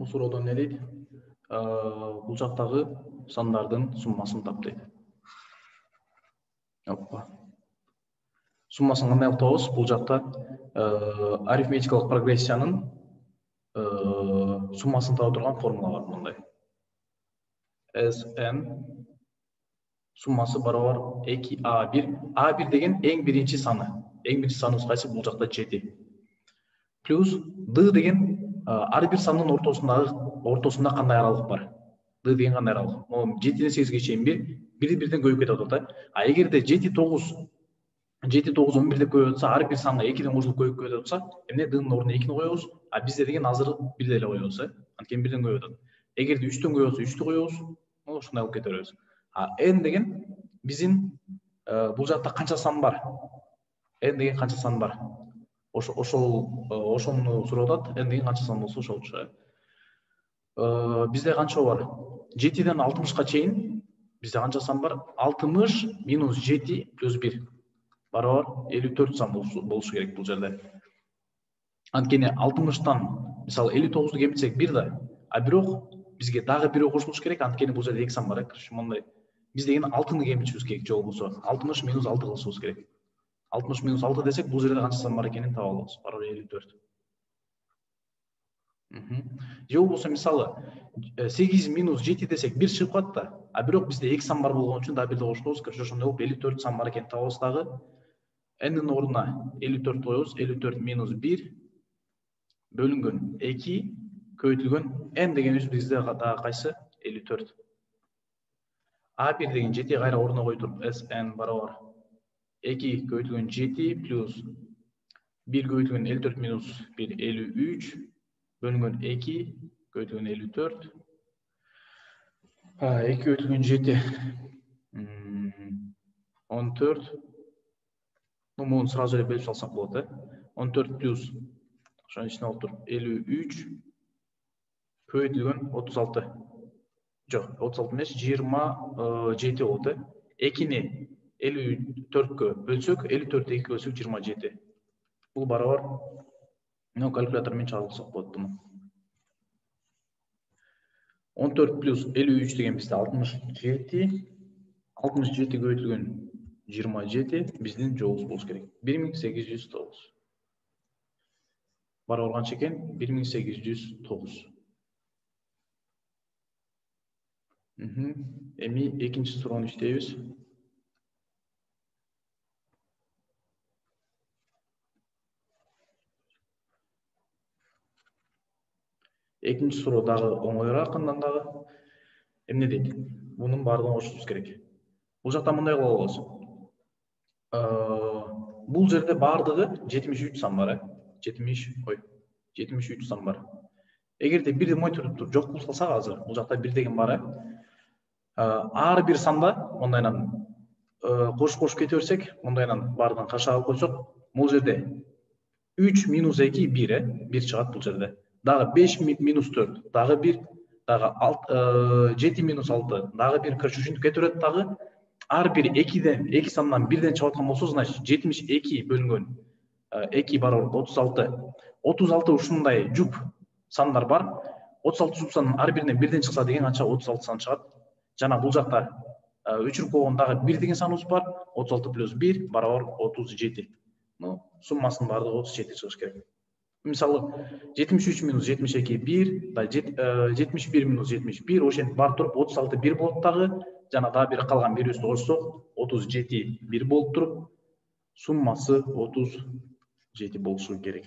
Бул суроодо эмне дейт? Бул жактагы сандардын суммасын тап дейт. Оппа. Суммасын кандай кылып табабыз? Бул жакта арифметикалык прогрессиянын суммасын таба турган формула бар мындай. Sn суммасы барабар 2a1. a1 деген эң биринчи саны. Эң биринчи саныбыз кайсы? Бул жакта 7. Плюс d деген ар бир сандын ортосунда кандай аралык бар? D деген кандай аралык? 7-ден 8-ге чейин бирден көбөйүп кетип атат. А эгерде 7, 9, 11 деп көбөйүп атса, ар бир санга 2-ден кошулуп көбөйүп кетип атса, эмне d-нын ордуна 2-ни коебуз, а бизде деген азыр 1 деле коебуз, анткени бирден көбөйүп атат. Эгерде 3-төн көбөйүп атса, 3-тү коебуз, ушундай кылып кете беребиз. А n деген биздин бул жакта канча сан бар? N деген канча сан бар? Ошону сурап атат. N деген канча сан болсо ошолчу. Бизде канча бар? 7-ден 60-ка чейин бизде канча сан бар? 60 минус 7 плюс 1 барабар 54 сан болушу керек бул жерде. Анткени 60-тан мисалы 59-ду кемитсек 1 да, а бирок бизге дагы 1 кошулуш керек, анткени бул жерде 2 сан бар, мындай. Биз деген 6-ны кемитишибиз керек жол болсо. 60 минус 6 кылышыбыз керек. 60 минус 6 десек, бул жерде канча сан бар экенин таба алабыз. Барабар 54. Же болбосо мисалы 8 минус 7 десек 1 чыгып калат да. А бирок бизде 2 сан бар болгон үчүн дагы 1 кошкобуз. Короче, ошондой болуп 54 сан бар экенин табабыз дагы. N-ин ордуна 54 коебуз. 54 минус 1 бөлүнгөн 2 көбөйтүлгөн n дегенибиз бизде дагы кайсы? 54. A1 деген 7 кайра ордуна кой туруп, Sn барабар 2 көбөйтүлгөн 7 плюс 1 көбөйтүлгөн 54 минус 1 53 бөлүнгөн 2 көбөйтүлгөн 54. 2 көбөйтүлгөн 7 14. Муну сразу эле бөлүп салсак болот, 14 плюс ошонун ичине алып туруп 53 көбөйтүлгөн 36. Жок, 36 эмес, 27 болот. 2-ни 54-кө бөлсөк, 54-тө 2 бөлсөк 27. Бул барабар калькулятор менен чыгарсак болот буну. 14 плюс 53 деген бизде 67. 67 көбөйтүлгөн 27 биздин жообубуз болуш керек. 1809. Барабар канча экен? 1809. Эми экинчи суроону иштейбиз. Экинчи суроо дагы оңоюраак андан дагы. Эмне дейт? Мунун баардыгын кошушубуз керек. Бул жакта мындай кыла алабыз. Бул жерде баардыгы 73 сан бар, 73 сан бар. Эгерде 1 мойтуруп жок кылып салсак азыр, бул жакта 1 деген бар, ар бир санда мондайнан кошуп кете берсек, мондайнан баардыгын кашаап алып койсок, бул жерде 3 минус 2 1, 1 чыгат бул жерде. Дагы 5 минус 4, дагы 1, дагы 7 минус 6, дагы 1, короче, ушинтип кете берет дагы. Ар бир 2 сандан 1ден чыгып аткан болсо, значит 72 бөлүнгөн 2 барабар 36. 36 ушундай жуп сандар бар. 36 жуп сандын ар биринен 1ден чыкса деген канча 36 сан чыгат. Жана бул жакта өчүрүп койгон дагы 1 деген саныбыз бар. 36 плюс 1 барабар 37. Суммасынын баардыгы 37 чыгыш керек. Мисалы 73 минус 72 1, 71 минус 71 ошентип бар туруп 36 1 болот дагы. Жана дагы бир калган бирибизди кошсок 37 1 болуп туруп, суммасы 37 болушу керек.